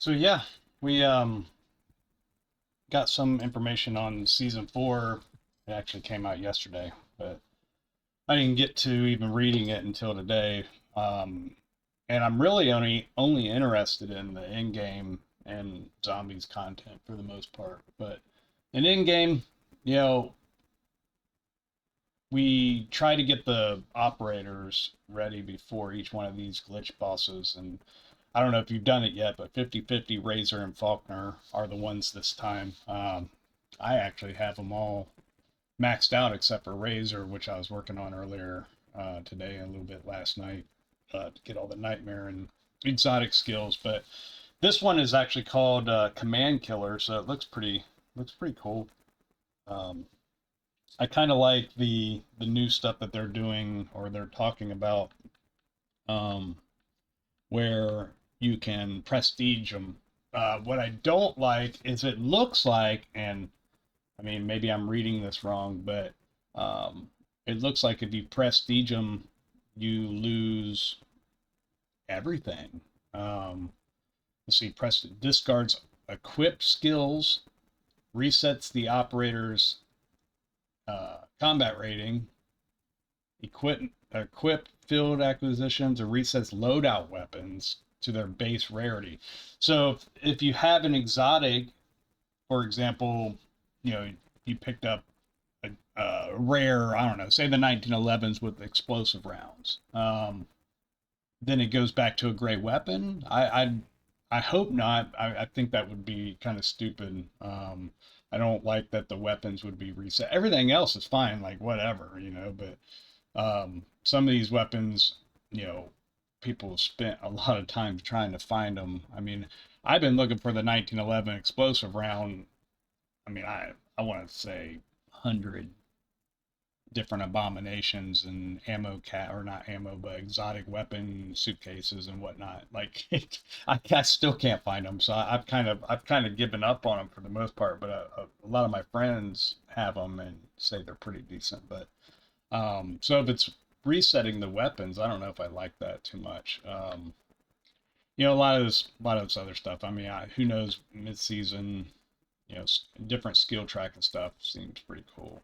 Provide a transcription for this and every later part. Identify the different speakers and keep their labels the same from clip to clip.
Speaker 1: So yeah, we got some information on season four. It actually came out yesterday, but I didn't get to even reading it until today. Um, and I'm really only interested in the in game and zombies content for the most part. But in game, you know, we try to get the operators ready before each one of these glitch bosses. And I don't know if you've done it yet, but 50/50 Razor and Faulkner are the ones this time. I actually have them all maxed out except for Razor, which I was working on earlier today and a little bit last night to get all the nightmare and exotic skills. But this one is actually called Command Killer, so it looks pretty cool. Um, I kind of like the new stuff that they're doing or they're talking about, um, where you can prestige them. What I don't like is it looks like, and I mean maybe I'm reading this wrong, but um, it looks like if you prestige them, you lose everything. Um, let's see, press discards equipped skills, resets the operator's combat rating, equip field acquisitions, or resets loadout weapons to their base rarity. So if you have an exotic, for example, you know, you picked up a rare, I don't know, say the 1911s with explosive rounds. Then it goes back to a great weapon. I hope not. I think that would be kind of stupid. I don't like that the weapons would be reset. Everything else is fine, like whatever, but some of these weapons, you know, people have spent a lot of time trying to find them. I mean, I've been looking for the 1911 explosive round. I mean, I want to say 100 different abominations and ammo cat or not ammo but exotic weapon suitcases and whatnot. Like I still can't find them, so I've kind of given up on them for the most part. But a lot of my friends have them and say they're pretty decent. But so if it's resetting the weapons, I don't know if I like that too much. A lot of this other stuff. I mean, who knows? Mid-season, different skill track and stuff seems pretty cool.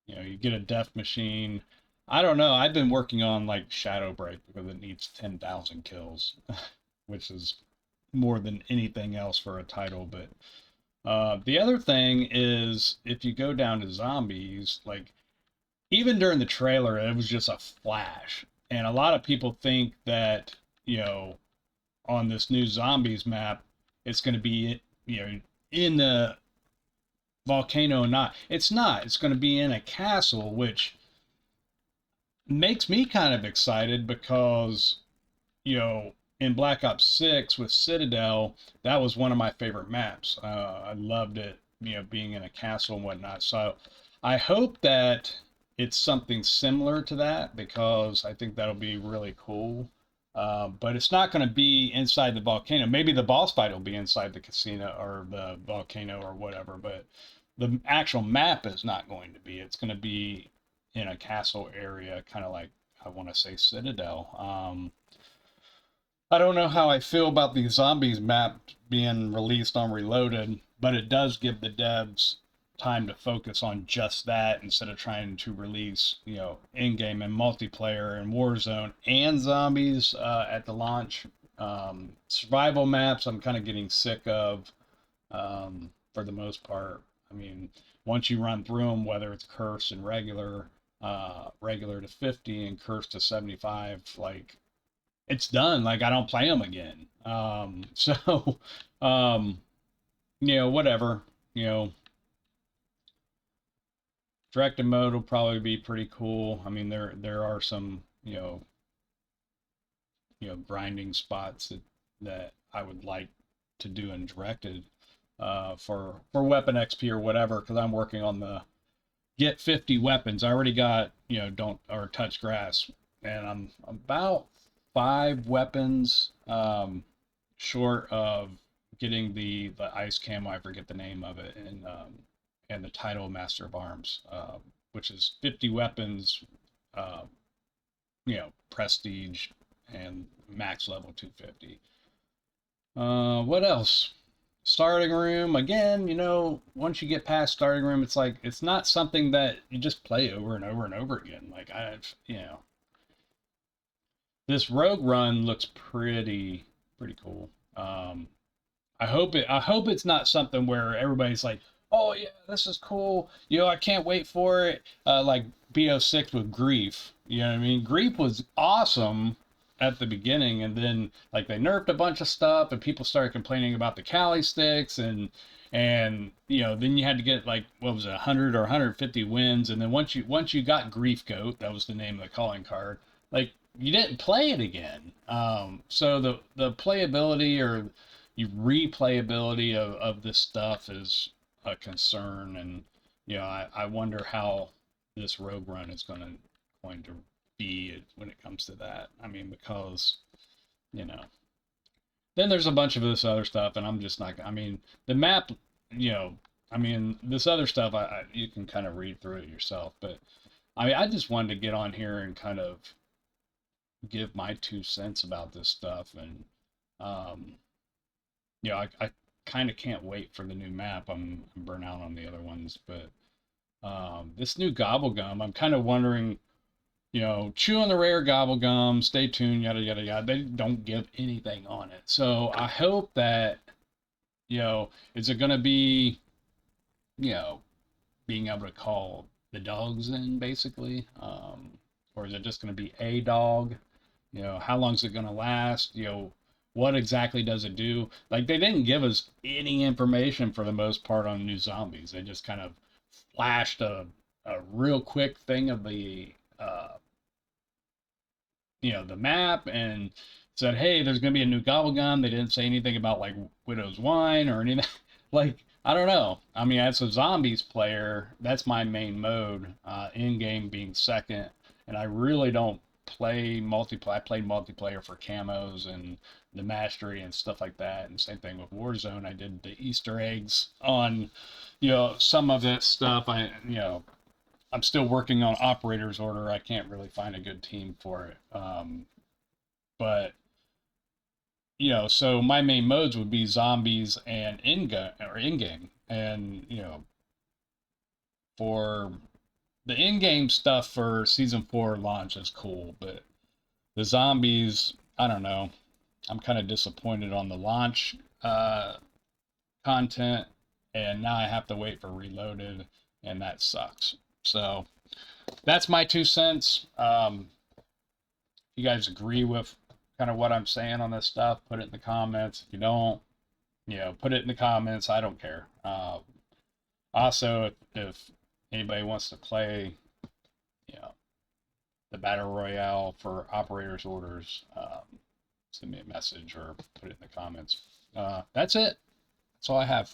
Speaker 1: You get a death machine. I don't know. I've been working on like Shadow Break because it needs 10,000 kills, which is more than anything else for a title. But the other thing is if you go down to zombies, like even during the trailer, it was just a flash. And a lot of people think that, on this new zombies map, it's going to be, in the volcano. Not. It's not. It's going to be in a castle, which makes me kind of excited because, in Black Ops 6 with Citadel, that was one of my favorite maps. I loved it, being in a castle and whatnot. So I hope that it's something similar to that because I think that'll be really cool. But it's not going to be inside the volcano. Maybe the boss fight will be inside the casino or the volcano or whatever, but the actual map is not going to be. It's going to be in a castle area, kind of like I want to say Citadel. I don't know how I feel about the zombies map being released on Reloaded, but it does give the devs time to focus on just that instead of trying to release, in-game and multiplayer and Warzone and zombies at the launch. Survival maps, I'm kind of getting sick of for the most part. I mean, once you run through them, whether it's cursed and regular to 50 and cursed to 75, like it's done. Like I don't play them again. So, um, whatever. You know, directed mode will probably be pretty cool. I mean, there are some grinding spots that I would like to do in directed for weapon XP or whatever because I'm working on the get 50 weapons. I already got don't or touch grass, and I'm about 5 weapons short of getting the ice camo. I forget the name of it, and the title Master of Arms, which is 50 weapons, prestige, and max level 250. What else? Starting room again. Once you get past starting room, it's like it's not something that you just play over and over and over again. Like this rogue run looks pretty cool. I hope it's not something where everybody's like, "Oh yeah, this is cool. I can't wait for it." Like BO6 with Grief. You know what I mean? Grief was awesome at the beginning, and then like they nerfed a bunch of stuff, and people started complaining about the Cali sticks, and then you had to get like what was it, 100 or 150 wins, and then once you got Grief Goat, that was the name of the calling card. Like you didn't play it again. So the playability or replayability of this stuff is a concern, and I wonder how this Rogue Run is going to be when it comes to that. I mean, because you know, then there's a bunch of this other stuff, and I'm just not. I mean, the map, you know, I mean, this other stuff, you can kind of read through it yourself, but I mean, I just wanted to get on here and kind of give my 2 cents about this stuff, and um, I kind of can't wait for the new map. I'm burnt out on the other ones, but this new Gobblegum, I'm kind of wondering, chew on the rare Gobblegum, stay tuned, yada, yada, yada. They don't give anything on it. So I hope that, is it going to be, you know, being able to call the dogs in, basically? Or is it just going to be a dog? How long is it going to last? What exactly does it do? Like, they didn't give us any information for the most part on new zombies. They just kind of flashed a real quick thing of the map and said, hey, there's going to be a new Gobblegum. They didn't say anything about like Widow's Wine or anything. Like, I don't know. I mean, as a zombies player, that's my main mode, in game being second. And I really don't play multiplayer. I played multiplayer for camos and the mastery and stuff like that. And same thing with Warzone. I did the Easter eggs on, some of that stuff. I'm still working on operator's order. I can't really find a good team for it. But so my main modes would be zombies and in-game. And for the in-game stuff for season 4 launch is cool, but the zombies, I don't know. I'm kind of disappointed on the launch content, and now I have to wait for Reloaded, and that sucks. So that's my 2 cents. If you guys agree with kind of what I'm saying on this stuff, put it in the comments. If you don't, put it in the comments. I don't care. Also, if anybody wants to play, you know, the battle royale for operators orders, send me a message or put it in the comments. That's it. That's all I have.